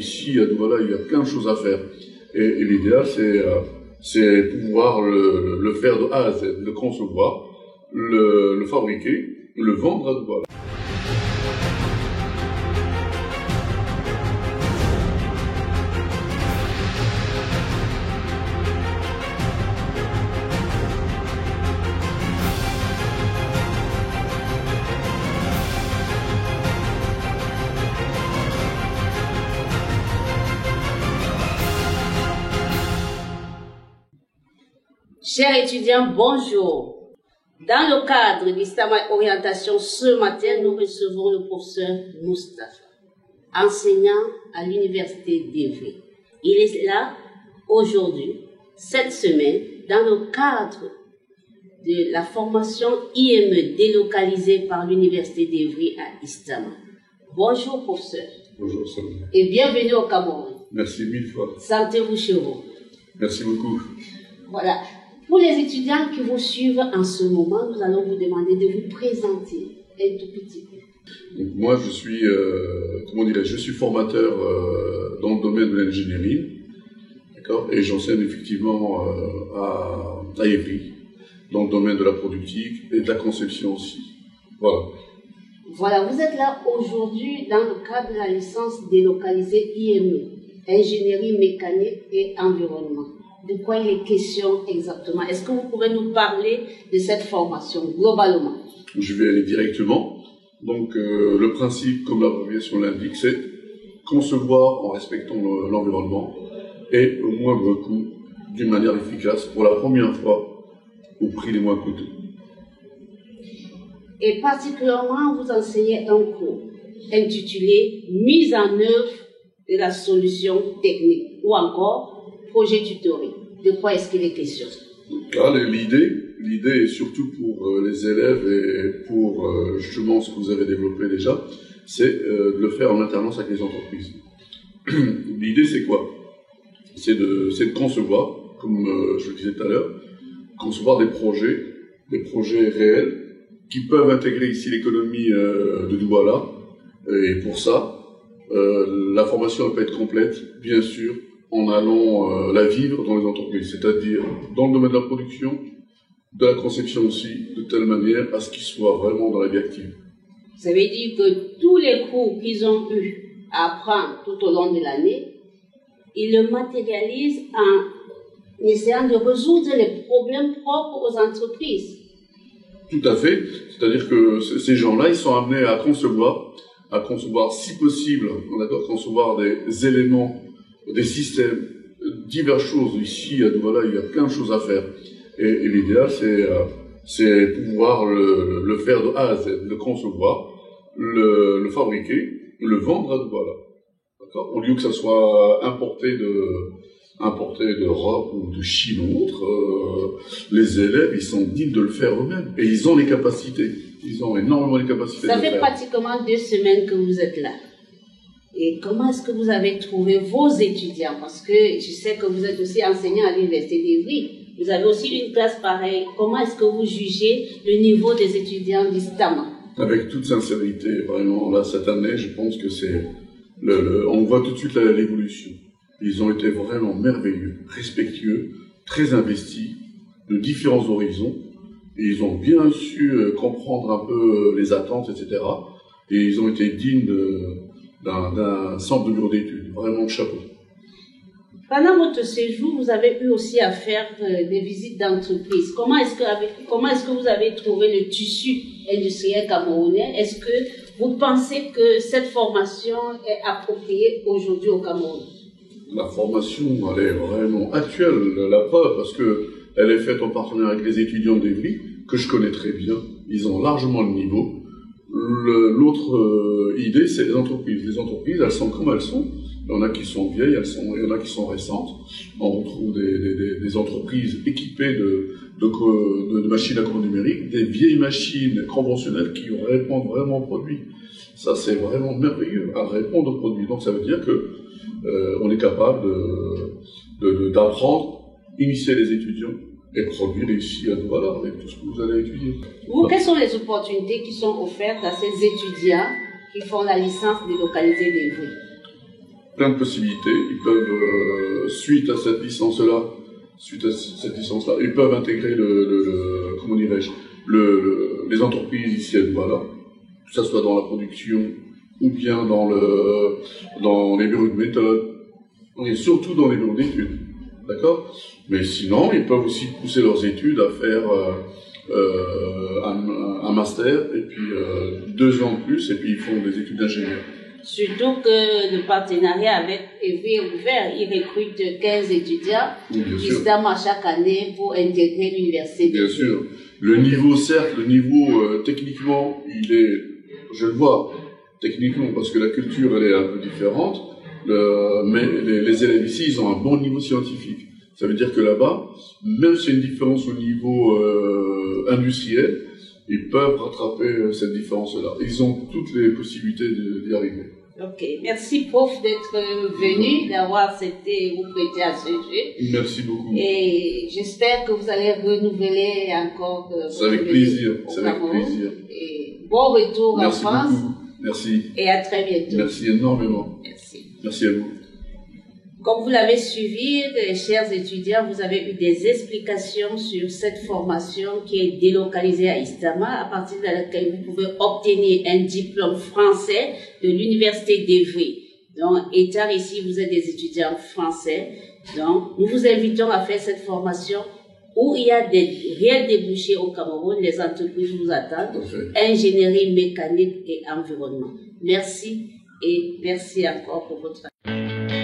ici à Douala, il y a plein de choses à faire. Et l'idéal, c'est pouvoir le faire de A à Z, le concevoir, le fabriquer, le vendre à Douala. Chers étudiants, bonjour. Dans le cadre d'Istama Orientation, ce matin, nous recevons le professeur Moustapha, enseignant à l'université d'Evry. Il est là aujourd'hui, cette semaine, dans le cadre de la formation IME délocalisée par l'université d'Evry à Istama. Bonjour, professeur. Bonjour, Samuel. Et bienvenue au Cameroun. Merci mille fois. Sentez-vous chez vous. Merci beaucoup. Voilà. Pour les étudiants qui vous suivent en ce moment, nous allons vous demander de vous présenter un tout petit peu. Donc moi, je suis formateur dans le domaine de l'ingénierie, d'accord, et j'enseigne effectivement à Evry, dans le domaine de la productique et de la conception aussi. Voilà. Voilà, vous êtes là aujourd'hui dans le cadre de la licence délocalisée IME, ingénierie mécanique et environnement. De quoi il est question exactement? Est-ce que vous pouvez nous parler de cette formation globalement? Je vais aller directement. Donc le principe, comme l'abréviation l'indique, c'est concevoir en respectant l'environnement et au moindre coût, d'une manière efficace, pour la première fois, au prix les moins coûteux. Et particulièrement, vous enseignez un cours intitulé « Mise en œuvre de la solution technique » ou encore projet tutoriel. De quoi est-ce qu'il est question? L'idée est surtout pour les élèves et pour justement ce que vous avez développé déjà, c'est de le faire en alternance avec les entreprises. L'idée c'est quoi? C'est de concevoir, comme je le disais tout à l'heure, concevoir des projets réels qui peuvent intégrer ici l'économie de Douala. Et pour ça, la formation peut être complète, bien sûr, en allant la vivre dans les entreprises, c'est-à-dire dans le domaine de la production, de la conception aussi, de telle manière à ce qu'ils soient vraiment dans la vie active. Ça veut dire que tous les cours qu'ils ont eu à apprendre tout au long de l'année, ils le matérialisent en essayant de résoudre les problèmes propres aux entreprises. Tout à fait, c'est-à-dire que ces gens-là, ils sont amenés à concevoir si possible, concevoir des éléments, des systèmes, diverses choses. Ici, à Douala, il y a plein de choses à faire. Et l'idéal, c'est pouvoir le faire de A à Z, le concevoir, le fabriquer, le vendre à Douala. D'accord? Au lieu que ça soit importé d'Europe ou de Chine ou autre, les élèves, ils sont dignes de le faire eux-mêmes. Et ils ont les capacités. Ils ont énormément les capacités de le faire. Ça fait pratiquement 2 semaines que vous êtes là. Et comment est-ce que vous avez trouvé vos étudiants? Parce que je sais que vous êtes aussi enseignant à l'université d'Evry. Vous avez aussi une classe pareille. Comment est-ce que vous jugez le niveau des étudiants d'Istama? Avec toute sincérité, vraiment, là, cette année, je pense que c'est... on voit tout de suite l'évolution. Ils ont été vraiment merveilleux, respectueux, très investis, de différents horizons. Et ils ont bien su comprendre un peu les attentes, etc. Et ils ont été dignes d'un centre de bureau d'études. Vraiment, chapeau. Pendant votre séjour, vous avez eu aussi à faire des visites d'entreprise. Comment est-ce que vous avez trouvé le tissu industriel camerounais? Est-ce que vous pensez que cette formation est appropriée aujourd'hui au Cameroun? La formation, elle est vraiment actuelle, la preuve, parce qu'elle est faite en partenariat avec les étudiants d'Evry, que je connais très bien. Ils ont largement le niveau. L'autre idée, c'est les entreprises. Les entreprises, elles sont comme elles sont. Il y en a qui sont vieilles, il y en a qui sont récentes. On retrouve des entreprises équipées de machines à commande numérique, des vieilles machines conventionnelles qui répondent vraiment aux produits. Ça, c'est vraiment merveilleux, à répondre aux produits. Donc, ça veut dire que on est capable d'apprendre, initier les étudiants et produire ici à Douala avec tout ce que vous allez étudier. Vous, quelles sont les opportunités qui sont offertes à ces étudiants qui font la licence délocalisée d'Evry? plein de possibilités. Ils peuvent, suite à cette licence-là, ils peuvent intégrer comment dirais-je, les entreprises ici à Douala, que ce soit dans la production ou bien dans les bureaux de méthode, et surtout dans les bureaux d'études. D'accord? Mais sinon, ils peuvent aussi pousser leurs études à faire un master, et puis 2 ans de plus, et puis ils font des études d'ingénieur. Surtout que le partenariat avec EV est ouvert. Il recrute 15 étudiants justement chaque année pour intégrer l'université. Bien sûr. Le niveau, certes, techniquement, je le vois, techniquement, parce que la culture, elle est un peu différente, mais les élèves ici, ils ont un bon niveau scientifique. Ça veut dire que là-bas, même s'il y a une différence au niveau industriel, ils peuvent rattraper cette différence-là. Ils ont toutes les possibilités d'y arriver. Ok, merci prof d'être venu, d'avoir accepté vous prêter à ce jeu. Merci beaucoup. Et j'espère que vous allez renouveler encore. C'est avec plaisir. C'est avec plaisir. Et bon retour en France. Merci beaucoup. Merci. Et à très bientôt. Merci énormément. Merci. Merci à vous. Comme vous l'avez suivi, chers étudiants, vous avez eu des explications sur cette formation qui est délocalisée à Istama, à partir de laquelle vous pouvez obtenir un diplôme français de l'université d'Evry. Donc, étant ici, vous êtes des étudiants français. Donc, nous vous invitons à faire cette formation où il y a des réels débouchés au Cameroun. Les entreprises vous attendent. Ingénierie mécanique et environnement. Merci et merci encore pour votre travail.